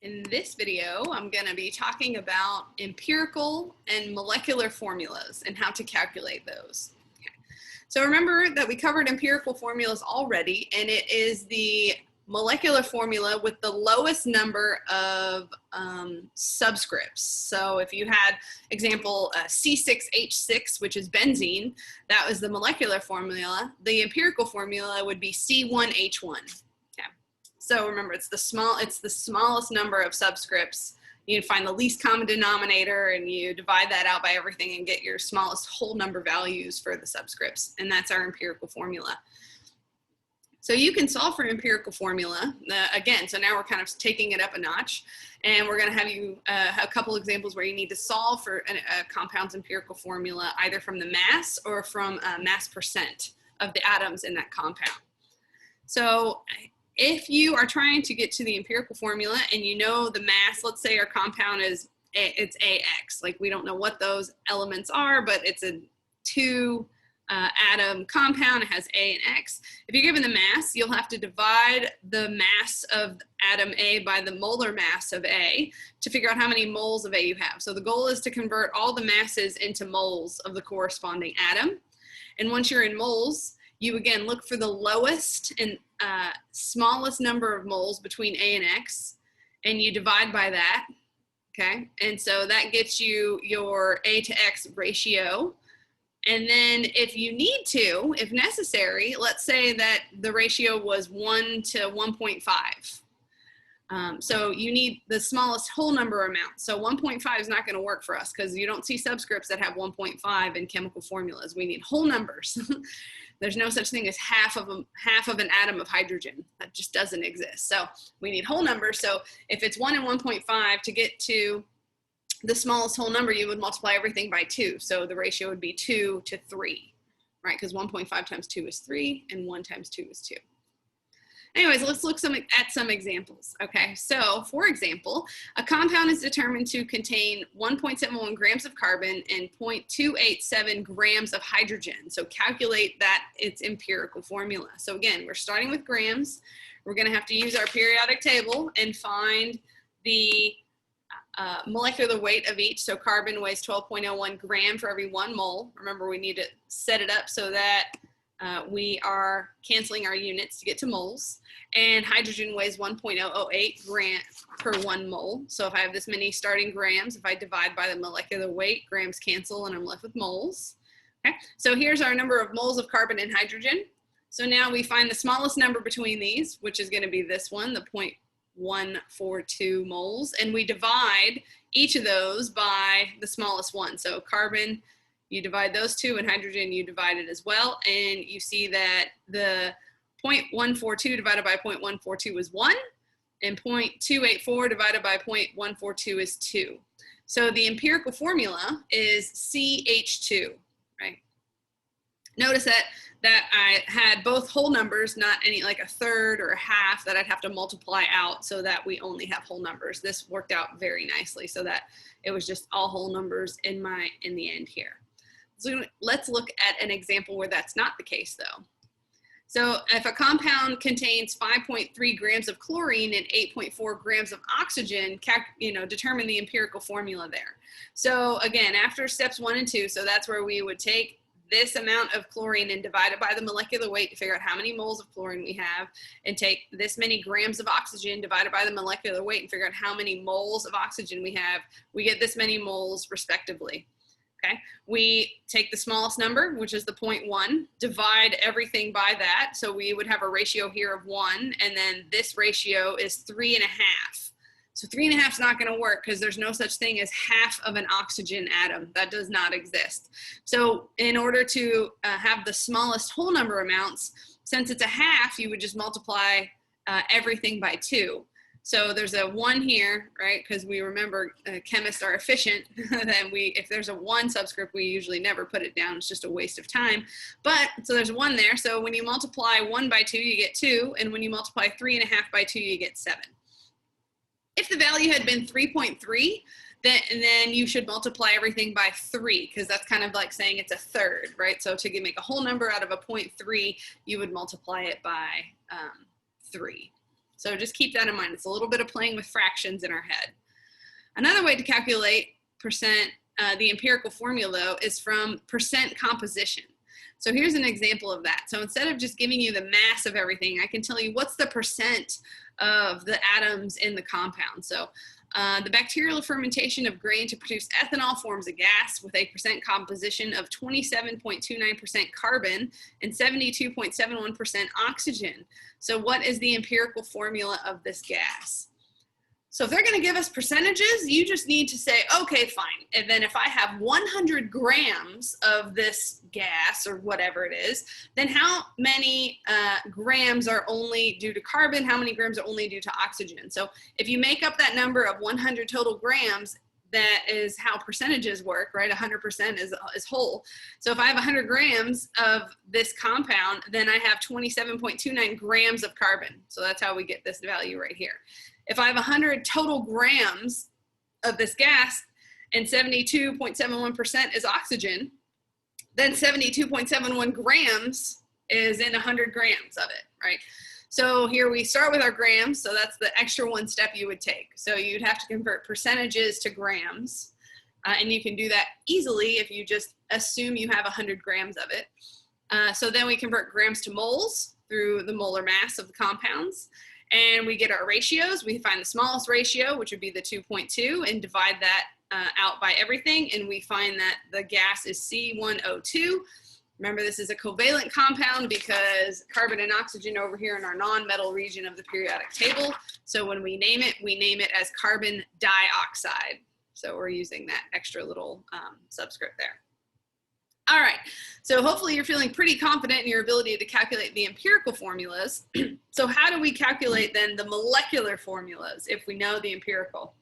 In this video, I'm going to be talking about empirical and molecular formulas and how to calculate those. Okay. So remember that we covered empirical formulas already, and it is the molecular formula with the lowest number of subscripts. So if you had example C6H6, which is benzene, that was the molecular formula. The empirical formula would be C1H1. So remember, it's the smallest number of subscripts. You find the least common denominator and you divide that out by everything and get your smallest whole number values for the subscripts. And that's our empirical formula. So you can solve for empirical formula again. So now we're kind of taking it up a notch, and we're going to have you a couple examples where you need to solve for a compound's empirical formula either from the mass or from mass percent of the atoms in that compound. So if you are trying to get to the empirical formula and you know the mass, let's say our compound is it's AX, like we don't know what those elements are, but it's a two atom compound, it has A and X. If you're given the mass, you'll have to divide the mass of atom A by the molar mass of A to figure out how many moles of A you have. So the goal is to convert all the masses into moles of the corresponding atom. And once you're in moles, you again look for the lowest and smallest number of moles between A and X, and you divide by that, okay? And so that gets you your A to X ratio. And then if you need to, if necessary, let's say that the ratio was 1 to 1.5. So you need the smallest whole number amount. So 1.5 is not going to work for us because you don't see subscripts that have 1.5 in chemical formulas. We need whole numbers. There's no such thing as half of an atom of hydrogen. That just doesn't exist. So we need whole numbers. So if it's 1 and 1.5, to get to the smallest whole number, you would multiply everything by 2. So the ratio would be 2 to 3, right? Because 1.5 times 2 is 3, and 1 times 2 is 2. Anyways, let's look at some examples, okay? So, for example, a compound is determined to contain 1.71 grams of carbon and 0.287 grams of hydrogen. So calculate that its empirical formula. So again, we're starting with grams. We're gonna have to use our periodic table and find the molecular weight of each. So carbon weighs 12.01 gram for every 1 mole. Remember, we need to set it up so that we are canceling our units to get to moles, and hydrogen weighs 1.008 gram per 1 mole. So if I have this many starting grams, if I divide by the molecular weight, grams cancel and I'm left with moles. Okay, so here's our number of moles of carbon and hydrogen. So now we find the smallest number between these, which is going to be this one, the 0.142 moles, and we divide each of those by the smallest one. So carbon, you divide those two, and hydrogen, you divide it as well. And you see that the 0.142 divided by 0.142 is 1, and 0.284 divided by 0.142 is 2. So the empirical formula is CH2, right? Notice that I had both whole numbers, not any like a third or a half that I'd have to multiply out so that we only have whole numbers. This worked out very nicely so that it was just all whole numbers in the end here. So let's look at an example where that's not the case though. So if a compound contains 5.3 grams of chlorine and 8.4 grams of oxygen, determine the empirical formula there. So again, after steps 1 and 2, so that's where we would take this amount of chlorine and divide it by the molecular weight to figure out how many moles of chlorine we have, and take this many grams of oxygen divided by the molecular weight and figure out how many moles of oxygen we have. We get this many moles respectively. Okay, we take the smallest number, which is the 0.1, divide everything by that. So we would have a ratio here of 1, and then this ratio is 3.5. So 3.5 is not going to work because there's no such thing as half of an oxygen atom. That does not exist. So in order to have the smallest whole number amounts, since it's a half, you would just multiply everything by 2. So there's a 1 here, right? Because we remember chemists are efficient. Then if there's a 1 subscript, we usually never put it down. It's just a waste of time. But so there's 1 there. So when you multiply 1 by 2, you get 2. And when you multiply 3.5 by 2, you get 7. If the value had been 3.3, then you should multiply everything by 3, because that's kind of like saying it's a third, right? So to make a whole number out of a 0.3, you would multiply it by 3. So just keep that in mind. It's a little bit of playing with fractions in our head. Another way to calculate percent, the empirical formula though, is from percent composition. So here's an example of that. So instead of just giving you the mass of everything, I can tell you what's the percent of the atoms in the compound. So the bacterial fermentation of grain to produce ethanol forms a gas with a percent composition of 27.29% carbon and 72.71% oxygen. So what is the empirical formula of this gas? So if they're going to give us percentages, you just need to say, okay, fine. And then if I have 100 grams of this gas or whatever it is, then how many grams are only due to carbon? How many grams are only due to oxygen? So if you make up that number of 100 total grams, that is how percentages work, right? 100% is whole. So if I have 100 grams of this compound, then I have 27.29 grams of carbon. So that's how we get this value right here. If I have 100 total grams of this gas and 72.71% is oxygen, then 72.71 grams is in 100 grams of it, right? So here we start with our grams, so that's the extra one step you would take. So you'd have to convert percentages to grams, and you can do that easily if you just assume you have 100 grams of it. So then we convert grams to moles through the molar mass of the compounds. And we get our ratios. We find the smallest ratio, which would be the 2.2, and divide that out by everything. And we find that the gas is C1O2. Remember, this is a covalent compound because carbon and oxygen over here in our non-metal region of the periodic table. So when we name it as carbon dioxide. So we're using that extra little subscript there. All right, so hopefully you're feeling pretty confident in your ability to calculate the empirical formulas. So how do we calculate then the molecular formulas if we know the empirical?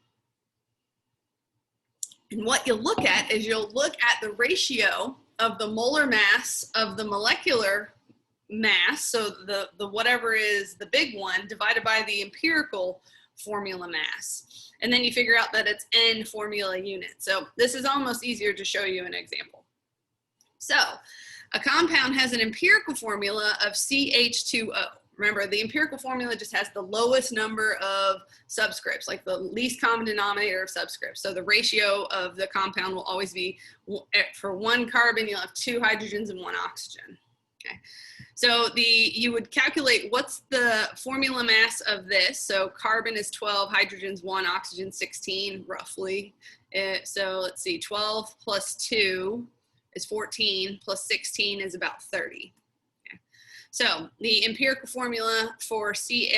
And what you'll look at is you'll look at the ratio of the molar mass of the molecular mass, so the whatever is the big one, divided by the empirical formula mass. And then you figure out that it's N formula units. So this is almost easier to show you an example. So a compound has an empirical formula of CH2O. Remember, the empirical formula just has the lowest number of subscripts, like the least common denominator of subscripts. So the ratio of the compound will always be, for one carbon, you'll have 2 hydrogens and 1 oxygen. Okay. So you would calculate what's the formula mass of this. So carbon is 12, hydrogen's 1, oxygen 16, roughly. So let's see, 12 plus 2 is 14, plus 16 is about 30. Okay. So the empirical formula for the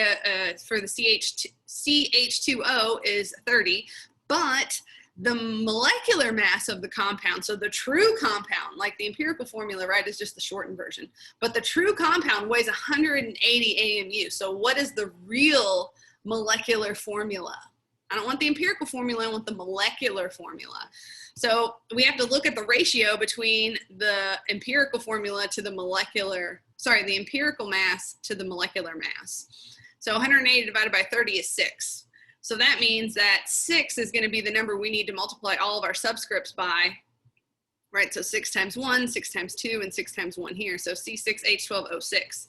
CH2O is 30, but the molecular mass of the compound, so the true compound, like the empirical formula, right, is just the shortened version, but the true compound weighs 180 AMU. So what is the real molecular formula? I don't want the empirical formula, I want the molecular formula. So we have to look at the ratio between the empirical formula to the the empirical mass to the molecular mass. So 180 divided by 30 is 6. So that means that 6 is going to be the number we need to multiply all of our subscripts by, right? So 6 times 1, 6 times 2, and 6 times 1 here. So C6H12O6.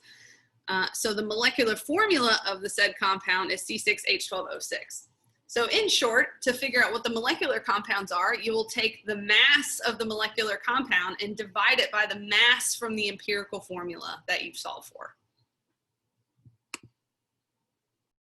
So the molecular formula of the said compound is C6H12O6. So in short, to figure out what the molecular compounds are, you will take the mass of the molecular compound and divide it by the mass from the empirical formula that you've solved for.